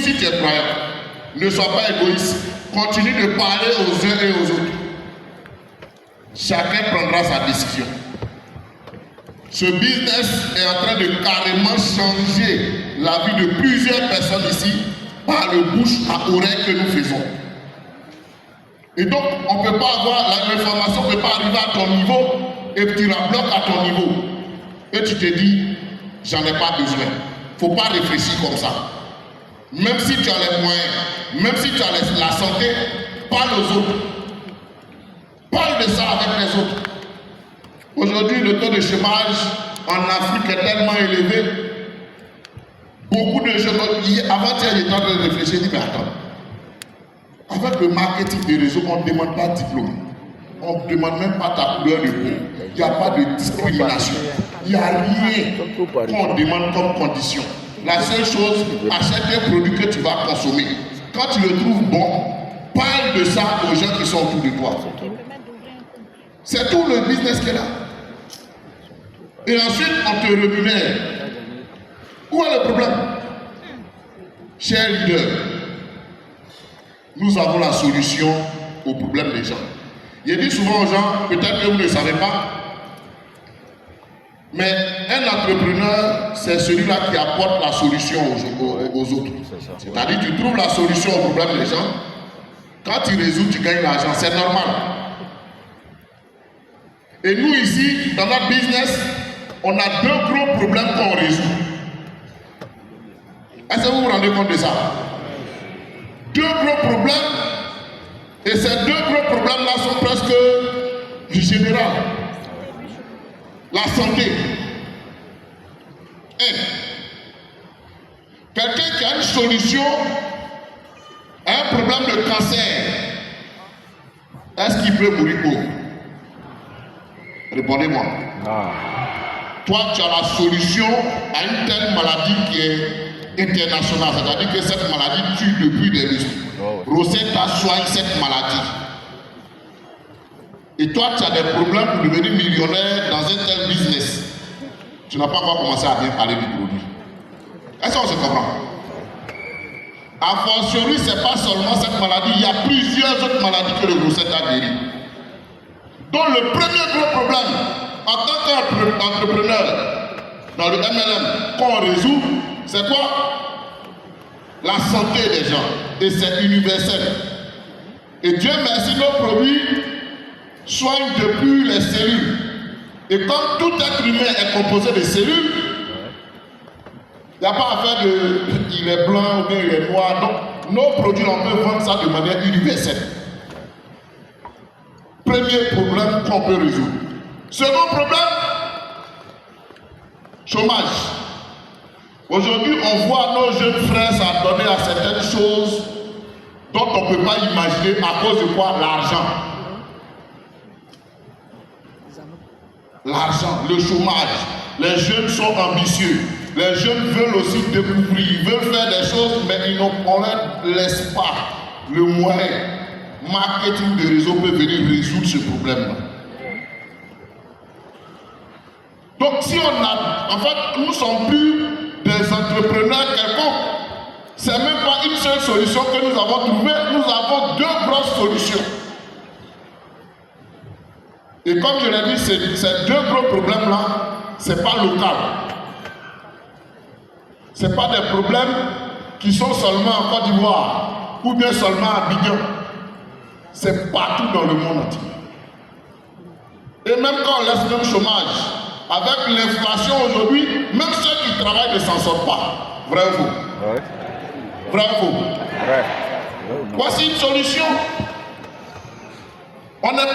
si tu es croyant, ne sois pas égoïste. Continue de parler aux uns et aux autres. Chacun prendra sa décision. Ce business est en train de carrément changer la vie de plusieurs personnes ici par le bouche à oreille que nous faisons. Et donc, on ne peut pas avoir, l'information ne peut pas arriver à ton niveau et tu la bloques à ton niveau. Et tu te dis, j'en ai pas besoin. Il ne faut pas réfléchir comme ça. Même si tu as les moyens, même si tu as la santé, parle aux autres. Parle de ça avec les autres. Aujourd'hui, le taux de chômage en Afrique est tellement élevé. Beaucoup de jeunes, avant-hier, j'étais en train de réfléchir, je dis, mais attends, avec le marketing des réseaux, on ne demande pas de diplôme. On ne demande même pas ta couleur de peau. Il n'y a pas de discrimination. Il n'y a rien qu'on demande comme condition. La seule chose, achète un produit que tu vas consommer. Quand tu le trouves bon, parle de ça aux gens qui sont autour de toi. C'est tout le business qu'il y a. Et ensuite, on te rémunère. Où est le problème? Chers leaders, nous avons la solution au problème des gens. Je dis souvent aux gens, peut-être que vous ne savez pas, mais un entrepreneur, c'est celui-là qui apporte la solution aux autres. C'est-à-dire, tu trouves la solution au problème des gens. Quand tu résous, tu gagnes l'argent. C'est normal. Et nous ici, dans notre business, on a deux gros problèmes qu'on résout. Est-ce que vous vous rendez compte de ça? Deux gros problèmes. Et ces deux gros problèmes-là sont presque du général. La santé. Quelqu'un qui a une solution à un problème de cancer, est-ce qu'il peut mourir pauvre? Répondez-moi. Toi, tu as la solution à une telle maladie qui est internationale. C'est-à-dire que cette maladie tue depuis des lustres. Rosetta soigne cette maladie. Et toi, tu as des problèmes pour devenir millionnaire dans un tel business. Tu n'as pas encore commencé à bien parler du produit. Est-ce qu'on se comprend? A fortiori, ce n'est pas seulement cette maladie, il y a plusieurs autres maladies que le Rosetta guérit. Donc le premier gros problème, en tant qu'entrepreneur, dans le MLM, qu'on résout, c'est quoi? La santé des gens. Et c'est universel. Et Dieu merci, nos produits soignent depuis les cellules. Et comme tout être humain est composé de cellules, il n'y a pas à faire de il est blanc ou bien il est noir. Donc, nos produits, on peut vendre ça de manière universelle. Premier problème qu'on peut résoudre. Second problème, chômage. Aujourd'hui, on voit nos jeunes frères s'adonner à certaines choses dont on ne peut pas imaginer à cause de quoi? L'argent. L'argent, le chômage. Les jeunes sont ambitieux. Les jeunes veulent aussi découvrir, ils veulent faire des choses, mais on ne laisse pas le moyen. Marketing de réseau peut venir résoudre ce problème-là. Donc si on a, en fait, nous ne sommes plus des entrepreneurs quelconques. Ce n'est même pas une seule solution que nous avons trouvée, nous avons deux grosses solutions. Et comme je l'ai dit, ces deux gros problèmes-là, ce n'est pas local. Ce n'est pas des problèmes qui sont seulement en Côte d'Ivoire ou bien seulement à Abidjan. C'est partout dans le monde entier. Et même quand on laisse le chômage, avec l'inflation aujourd'hui, même ceux qui travaillent ne s'en sortent pas. Vrai ou faux? Ouais. Vrai ou faux? Ouais. Voici une solution. On n'est pas